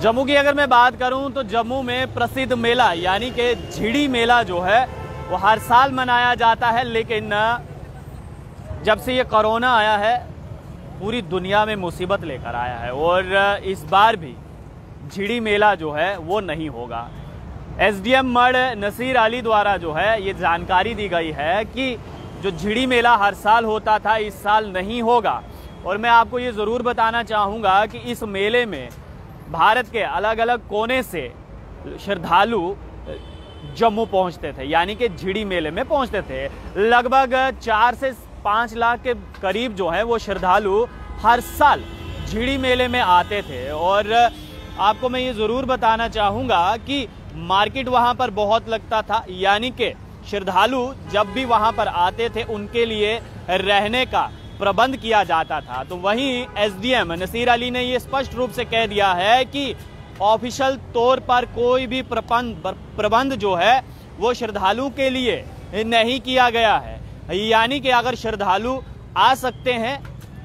जम्मू की अगर मैं बात करूं तो जम्मू में प्रसिद्ध मेला यानी कि झिड़ी मेला जो है वो हर साल मनाया जाता है, लेकिन जब से ये कोरोना आया है पूरी दुनिया में मुसीबत लेकर आया है और इस बार भी झिड़ी मेला जो है वो नहीं होगा। एसडीएम मड नसीर अली द्वारा जो है ये जानकारी दी गई है कि जो झिड़ी मेला हर साल होता था इस साल नहीं होगा। और मैं आपको ये ज़रूर बताना चाहूँगा कि इस मेले में भारत के अलग अलग कोने से श्रद्धालु जम्मू पहुंचते थे, यानी कि झिड़ी मेले में पहुंचते थे। लगभग 4 से 5 लाख के करीब जो है वो श्रद्धालु हर साल झिड़ी मेले में आते थे। और आपको मैं ये ज़रूर बताना चाहूँगा कि मार्केट वहाँ पर बहुत लगता था, यानी कि श्रद्धालु जब भी वहाँ पर आते थे उनके लिए रहने का प्रबंध किया जाता था। तो वहीं एसडीएम नसीर अली ने ये स्पष्ट रूप से कह दिया है कि ऑफिशियल तौर पर कोई भी प्रबंध जो है वो श्रद्धालु के लिए नहीं किया गया है। यानी कि अगर श्रद्धालु आ सकते हैं,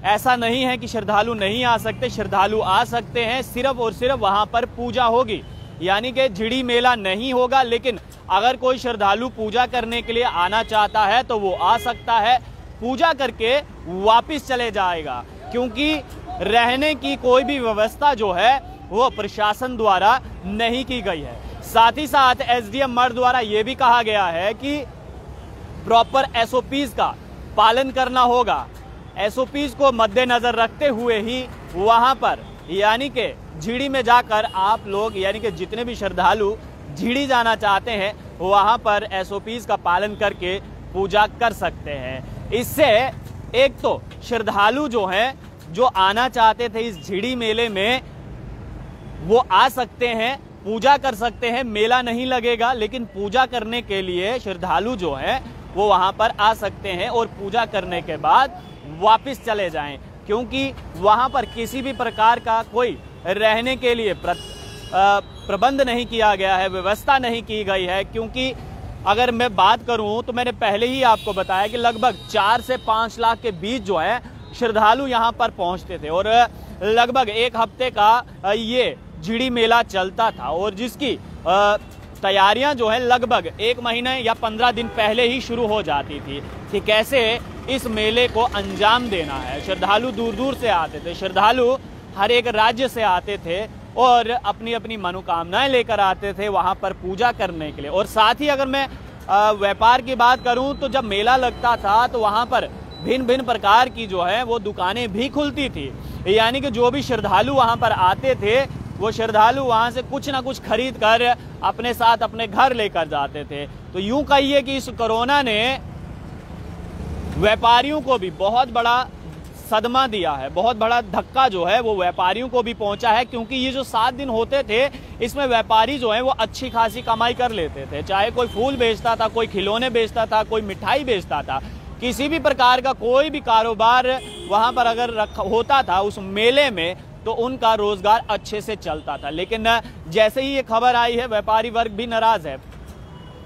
ऐसा नहीं है कि श्रद्धालु नहीं आ सकते, श्रद्धालु आ सकते हैं, सिर्फ और सिर्फ वहां पर पूजा होगी। यानी कि झिड़ी मेला नहीं होगा, लेकिन अगर कोई श्रद्धालु पूजा करने के लिए आना चाहता है तो वो आ सकता है, पूजा करके वापस चले जाएगा, क्योंकि रहने की कोई भी व्यवस्था जो है वो प्रशासन द्वारा नहीं की गई है। साथ ही साथ एसडीएम मड द्वारा ये भी कहा गया है कि प्रॉपर एसओपीज का पालन करना होगा। एसओपीज को मद्देनजर रखते हुए ही वहां पर यानी कि झिड़ी में जाकर आप लोग यानी कि जितने भी श्रद्धालु झिड़ी जाना चाहते हैं वहां पर एसओपीज का पालन करके पूजा कर सकते हैं। इससे एक तो श्रद्धालु जो हैं जो आना चाहते थे इस झिड़ी मेले में वो आ सकते हैं, पूजा कर सकते हैं, मेला नहीं लगेगा, लेकिन पूजा करने के लिए श्रद्धालु जो हैं वो वहां पर आ सकते हैं और पूजा करने के बाद वापस चले जाएं, क्योंकि वहां पर किसी भी प्रकार का कोई रहने के लिए प्रबंध नहीं किया गया है, व्यवस्था नहीं की गई है। क्योंकि अगर मैं बात करूं तो मैंने पहले ही आपको बताया कि लगभग 4 से 5 लाख के बीच जो है श्रद्धालु यहां पर पहुंचते थे और लगभग 1 हफ्ते का ये झिड़ी मेला चलता था और जिसकी तैयारियां जो है लगभग 1 महीने या 15 दिन पहले ही शुरू हो जाती थी कि कैसे इस मेले को अंजाम देना है। श्रद्धालु दूर दूर से आते थे, श्रद्धालु हर एक राज्य से आते थे और अपनी अपनी मनोकामनाएं लेकर आते थे वहां पर पूजा करने के लिए। और साथ ही अगर मैं व्यापार की बात करूं तो जब मेला लगता था तो वहां पर भिन्न भिन्न प्रकार की जो है वो दुकानें भी खुलती थी, यानी कि जो भी श्रद्धालु वहां पर आते थे वो श्रद्धालु वहां से कुछ ना कुछ खरीद कर अपने साथ अपने घर लेकर जाते थे। तो यूं कहिए कि इस कोरोना ने व्यापारियों को भी बहुत बड़ा सदमा दिया है, बहुत बड़ा धक्का जो है वो व्यापारियों को भी पहुंचा है, क्योंकि ये जो 7 दिन होते थे इसमें व्यापारी जो है वो अच्छी खासी कमाई कर लेते थे। चाहे कोई फूल बेचता था, कोई खिलौने बेचता था, कोई मिठाई बेचता था, किसी भी प्रकार का कोई भी कारोबार वहां पर अगर होता था उस मेले में तो उनका रोजगार अच्छे से चलता था। लेकिन जैसे ही ये खबर आई है व्यापारी वर्ग भी नाराज है,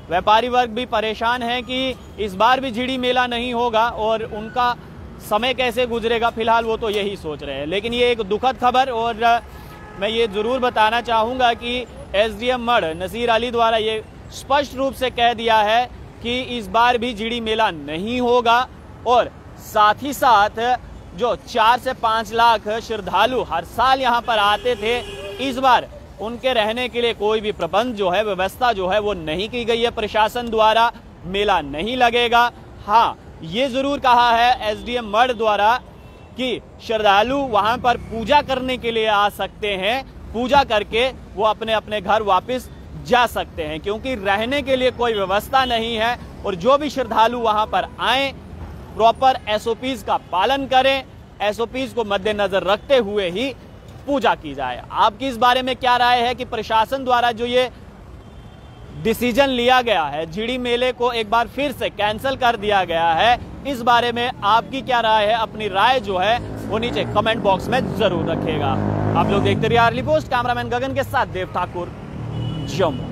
व्यापारी वर्ग भी परेशान है कि इस बार भी झिड़ी मेला नहीं होगा और उनका समय कैसे गुजरेगा, फिलहाल वो तो यही सोच रहे हैं। लेकिन ये एक दुखद खबर और मैं ये जरूर बताना चाहूँगा कि एसडीएम मड नसीर अली द्वारा ये स्पष्ट रूप से कह दिया है कि इस बार भी झिड़ी मेला नहीं होगा और साथ ही साथ जो 4 से 5 लाख श्रद्धालु हर साल यहाँ पर आते थे, इस बार उनके रहने के लिए कोई भी प्रबंध जो है, व्यवस्था जो है वो नहीं की गई है प्रशासन द्वारा, मेला नहीं लगेगा। हाँ, ये जरूर कहा है एसडीएम मड द्वारा कि श्रद्धालु वहां पर पूजा करने के लिए आ सकते हैं, पूजा करके वो अपने अपने घर वापस जा सकते हैं, क्योंकि रहने के लिए कोई व्यवस्था नहीं है। और जो भी श्रद्धालु वहां पर आए प्रॉपर एसओपीज का पालन करें, एसओपीज को मद्देनजर रखते हुए ही पूजा की जाए। आपकी इस बारे में क्या राय है कि प्रशासन द्वारा जो ये डिसीजन लिया गया है, झिड़ी मेले को एक बार फिर से कैंसिल कर दिया गया है, इस बारे में आपकी क्या राय है? अपनी राय जो है वो नीचे कमेंट बॉक्स में जरूर रखिएगा। आप लोग देखते रहिए अर्ली पोस्ट, कैमरामैन गगन के साथ देव ठाकुर, जम्मू।